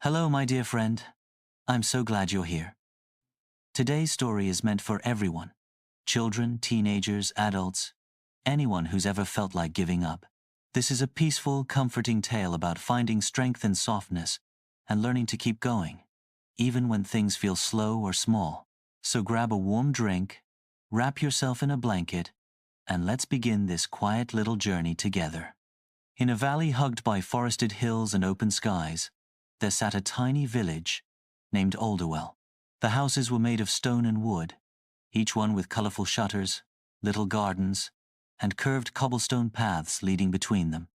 Hello, my dear friend. I'm so glad you're here. Today's story is meant for everyone: children, teenagers, adults, anyone who's ever felt like giving up. This is a peaceful, comforting tale about finding strength and softness and learning to keep going, even when things feel slow or small. So grab a warm drink, wrap yourself in a blanket, and let's begin this quiet little journey together. In a valley hugged by forested hills and open skies, there sat a tiny village named Alderwell. The houses were made of stone and wood, each one with colorful shutters, little gardens, and curved cobblestone paths leading between them.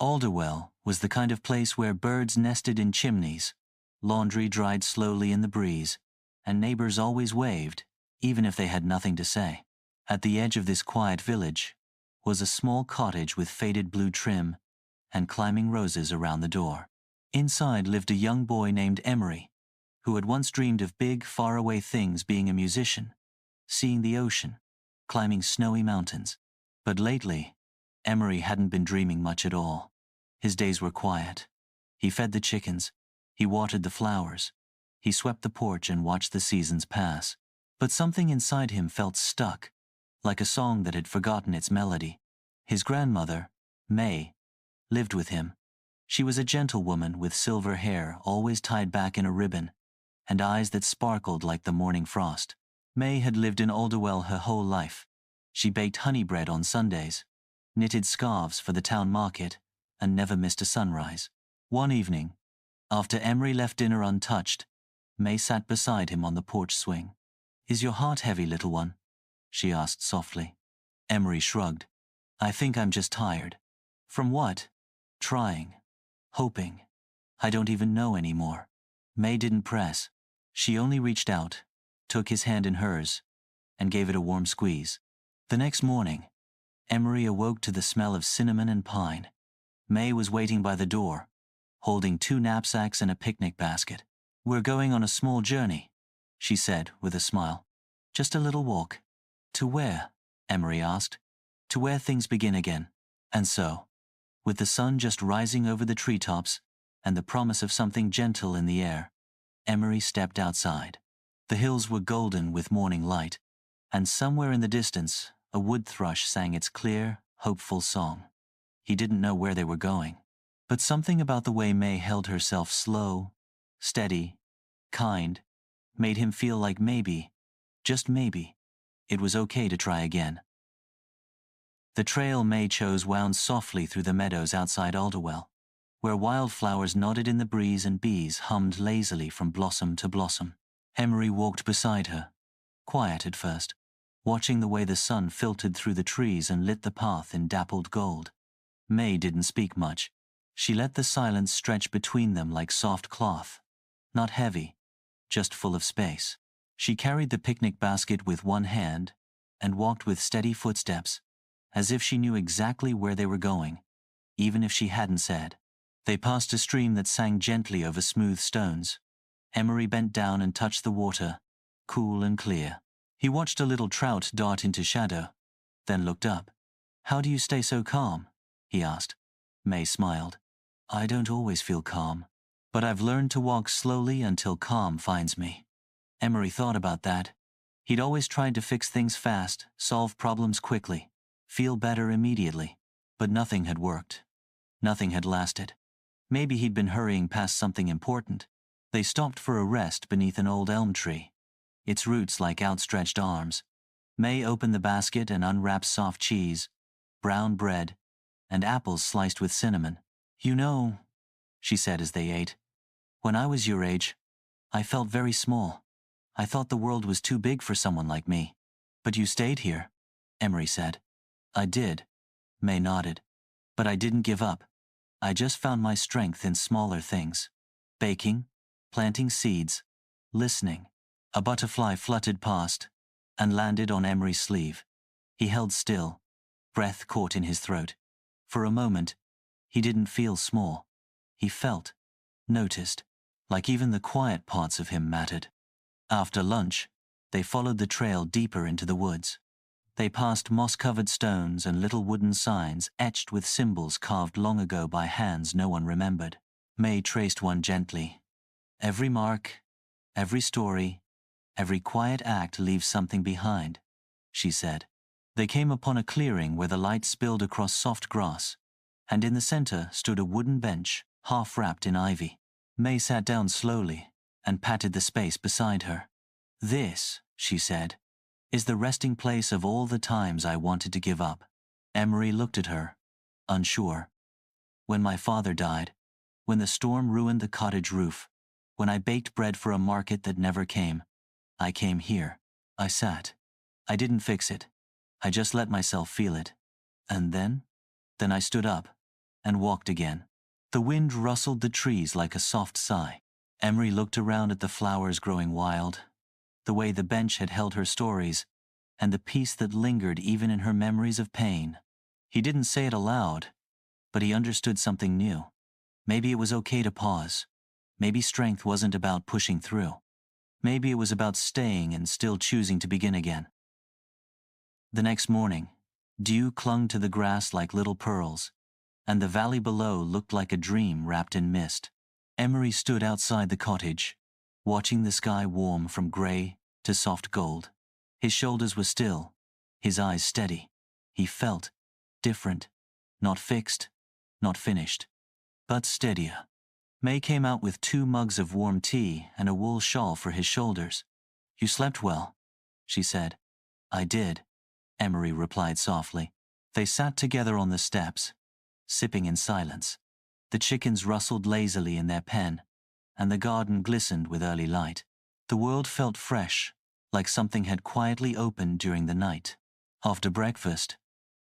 Alderwell was the kind of place where birds nested in chimneys, laundry dried slowly in the breeze, and neighbors always waved, even if they had nothing to say. At the edge of this quiet village was a small cottage with faded blue trim and climbing roses around the door. Inside lived a young boy named Emory, who had once dreamed of big, faraway things: being a musician, seeing the ocean, climbing snowy mountains. But lately, Emory hadn't been dreaming much at all. His days were quiet. He fed the chickens, he watered the flowers, he swept the porch and watched the seasons pass. But something inside him felt stuck, like a song that had forgotten its melody. His grandmother, May, lived with him. She was a gentle woman with silver hair always tied back in a ribbon, and eyes that sparkled like the morning frost. May had lived in Alderwell her whole life. She baked honey bread on Sundays, knitted scarves for the town market, and never missed a sunrise. One evening, after Emory left dinner untouched, May sat beside him on the porch swing. "Is your heart heavy, little one?" she asked softly. Emory shrugged. "I think I'm just tired." "From what?" "Trying. Hoping. I don't even know anymore." May didn't press. She only reached out, took his hand in hers, and gave it a warm squeeze. The next morning, Emory awoke to the smell of cinnamon and pine. May was waiting by the door, holding 2 knapsacks and a picnic basket. "We're going on a small journey," she said with a smile. "Just a little walk." "To where?" Emory asked. "To where things begin again." And so, with the sun just rising over the treetops and the promise of something gentle in the air, Emory stepped outside. The hills were golden with morning light, and somewhere in the distance, a wood thrush sang its clear, hopeful song. He didn't know where they were going, but something about the way May held herself, slow, steady, kind, made him feel like maybe, just maybe, it was okay to try again. The trail May chose wound softly through the meadows outside Alderwell, where wildflowers nodded in the breeze and bees hummed lazily from blossom to blossom. Emory walked beside her, quiet at first, watching the way the sun filtered through the trees and lit the path in dappled gold. May didn't speak much. She let the silence stretch between them like soft cloth, not heavy, just full of space. She carried the picnic basket with one hand and walked with steady footsteps, as if she knew exactly where they were going, even if she hadn't said. They passed a stream that sang gently over smooth stones. Emory bent down and touched the water, cool and clear. He watched a little trout dart into shadow, then looked up. "How do you stay so calm?" he asked. May smiled. "I don't always feel calm, but I've learned to walk slowly until calm finds me." Emory thought about that. He'd always tried to fix things fast, solve problems quickly, feel better immediately, but nothing had worked. Nothing had lasted. Maybe he'd been hurrying past something important. They stopped for a rest beneath an old elm tree, its roots like outstretched arms. May opened the basket and unwrapped soft cheese, brown bread, and apples sliced with cinnamon. "You know," she said as they ate, "when I was your age, I felt very small. I thought the world was too big for someone like me." "But you stayed here," Emory said. "I did," May nodded. "But I didn't give up. I just found my strength in smaller things. Baking, planting seeds, listening." A butterfly fluttered past and landed on Emory's sleeve. He held still, breath caught in his throat. For a moment, he didn't feel small. He felt, noticed, like even the quiet parts of him mattered. After lunch, they followed the trail deeper into the woods. They passed moss-covered stones and little wooden signs etched with symbols carved long ago by hands no one remembered. May traced one gently, Every mark, every story, every quiet act leaves something behind, she said. They came upon a clearing where the light spilled across soft grass, and in the center stood a wooden bench, half wrapped in ivy. May sat down slowly and patted the space beside her. This, she said, is the resting place of all the times I wanted to give up. Emory looked at her, unsure. When my father died, when the storm ruined the cottage roof, when I baked bread for a market that never came, I came here. I sat. I didn't fix it. I just let myself feel it. And then I stood up and walked again. The wind rustled the trees like a soft sigh. Emory looked around at the flowers growing wild, the way the bench had held her stories, and the peace that lingered even in her memories of pain. He didn't say it aloud, but he understood something new. Maybe it was okay to pause. Maybe strength wasn't about pushing through. Maybe it was about staying and still choosing to begin again. The next morning, dew clung to the grass like little pearls, and the valley below looked like a dream wrapped in mist. Emory stood outside the cottage, watching the sky warm from gray to soft gold. His shoulders were still, his eyes steady. He felt different, not fixed, not finished, but steadier. May came out with 2 mugs of warm tea and a wool shawl for his shoulders. "You slept well," she said. "I did," Emory replied softly. They sat together on the steps, sipping in silence. The chickens rustled lazily in their pen, and the garden glistened with early light. The world felt fresh, like something had quietly opened during the night. After breakfast,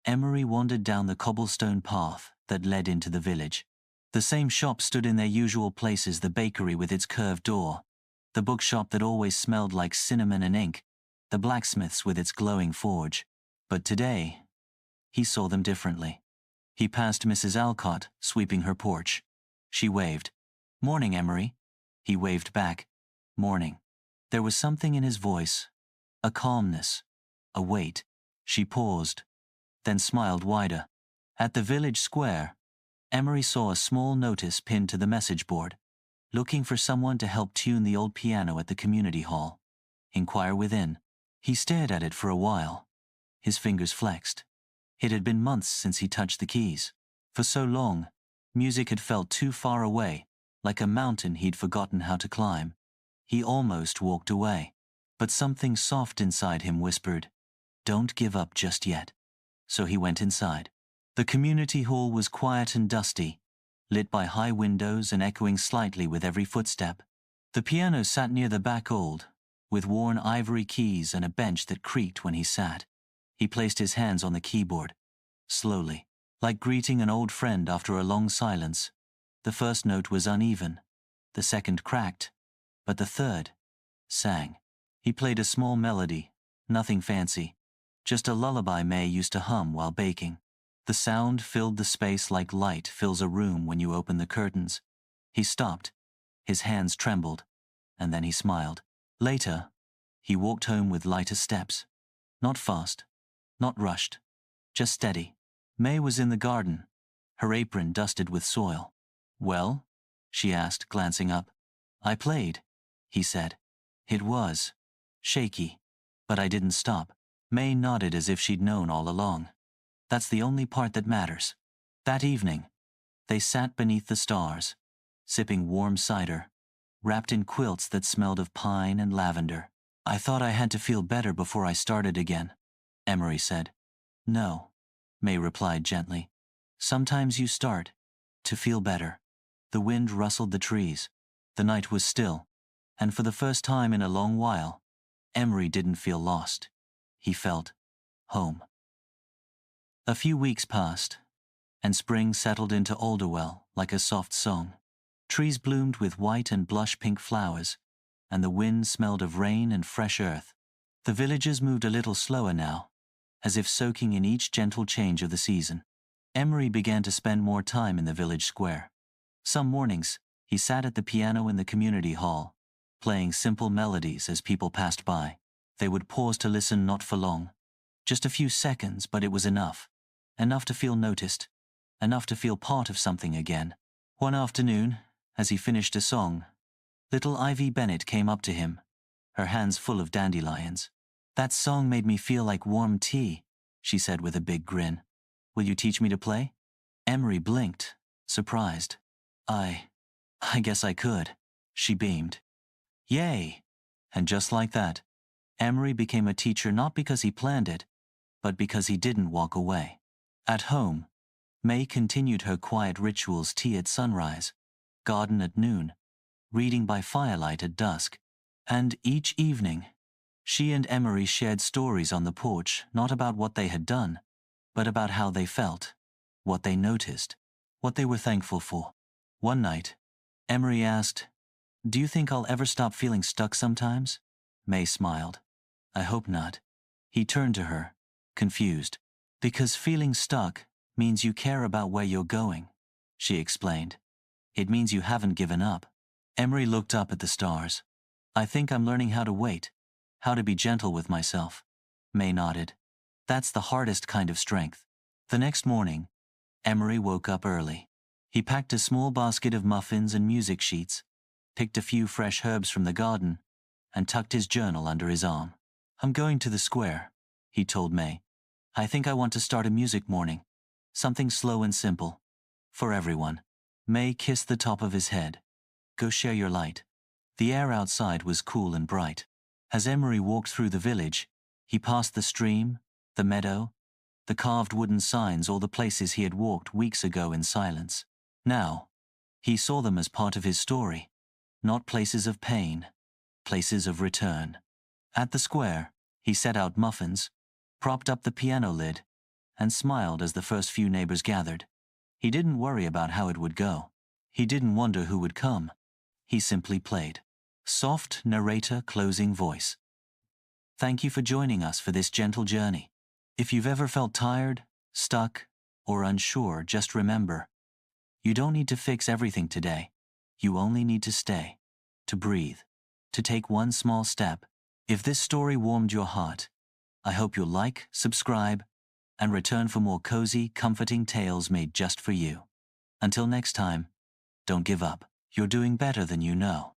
Emory wandered down the cobblestone path that led into the village. The same shop stood in their usual places, the bakery with its curved door, the bookshop that always smelled like cinnamon and ink, the blacksmith's with its glowing forge. But today, he saw them differently. He passed Mrs. Alcott, sweeping her porch. She waved. "Morning, Emory." He waved back. "Morning." There was something in his voice, a calmness, a weight. She paused, then smiled wider. At the village square, Emory saw a small notice pinned to the message board, looking for someone to help tune the old piano at the community hall. Inquire within. He stared at it for a while. His fingers flexed. It had been months since he touched the keys. For so long, music had felt too far away, like a mountain he'd forgotten how to climb. He almost walked away, but something soft inside him whispered, "Don't give up just yet." So he went inside. The community hall was quiet and dusty, lit by high windows and echoing slightly with every footstep. The piano sat near the back old, with worn ivory keys and a bench that creaked when he sat. He placed his hands on the keyboard, slowly, like greeting an old friend after a long silence. The first note was uneven, the second cracked, but the third sang. He played a small melody, nothing fancy, just a lullaby May used to hum while baking. The sound filled the space like light fills a room when you open the curtains. He stopped, his hands trembled, and then he smiled. Later, he walked home with lighter steps. Not fast, not rushed, just steady. May was in the garden, her apron dusted with soil. "Well?" she asked, glancing up. "I played," he said. "It was shaky, but I didn't stop." May nodded as if she'd known all along. "That's the only part that matters." That evening, they sat beneath the stars, sipping warm cider, wrapped in quilts that smelled of pine and lavender. "I thought I had to feel better before I started again," Emory said. "No," May replied gently. "Sometimes you start to feel better." The wind rustled the trees. The night was still, and for the first time in a long while, Emory didn't feel lost. He felt home. A few weeks passed, and spring settled into Alderwell like a soft song. Trees bloomed with white and blush-pink flowers, and the wind smelled of rain and fresh earth. The villagers moved a little slower now, as if soaking in each gentle change of the season. Emory began to spend more time in the village square. Some mornings, he sat at the piano in the community hall, playing simple melodies as people passed by. They would pause to listen, not for long, just a few seconds, but it was enough. Enough to feel noticed, enough to feel part of something again. One afternoon, as he finished a song, Little Ivy Bennet came up to him, her hands full of dandelions. "That song made me feel like warm tea," she said with a big grin. "Will you teach me to play?" Emory blinked, surprised. I guess I could," she beamed. "Yay!" And just like that, Emory became a teacher not because he planned it, but because he didn't walk away. At home, May continued her quiet rituals: tea at sunrise, garden at noon, reading by firelight at dusk. And each evening, she and Emory shared stories on the porch, not about what they had done, but about how they felt, what they noticed, what they were thankful for. One night, Emory asked, "Do you think I'll ever stop feeling stuck sometimes?" May smiled. "I hope not." He turned to her, confused. "Because feeling stuck means you care about where you're going," she explained. "It means you haven't given up." Emory looked up at the stars. "I think I'm learning how to wait, how to be gentle with myself." May nodded. "That's the hardest kind of strength." The next morning, Emory woke up early. He packed a small basket of muffins and music sheets, picked a few fresh herbs from the garden, and tucked his journal under his arm. "I'm going to the square," he told May. "I think I want to start a music morning. Something slow and simple. For everyone." May kissed the top of his head. "Go share your light." The air outside was cool and bright. As Emory walked through the village, he passed the stream, the meadow, the carved wooden signs, all the places he had walked weeks ago in silence. Now, he saw them as part of his story, not places of pain, places of return. At the square, he set out muffins, propped up the piano lid, and smiled as the first few neighbors gathered. He didn't worry about how it would go. He didn't wonder who would come. He simply played. Soft narrator closing voice. Thank you for joining us for this gentle journey. If you've ever felt tired, stuck, or unsure, just remember, you don't need to fix everything today. You only need to stay, to breathe, to take one small step. If this story warmed your heart, I hope you'll like, subscribe, and return for more cozy, comforting tales made just for you. Until next time, don't give up. You're doing better than you know.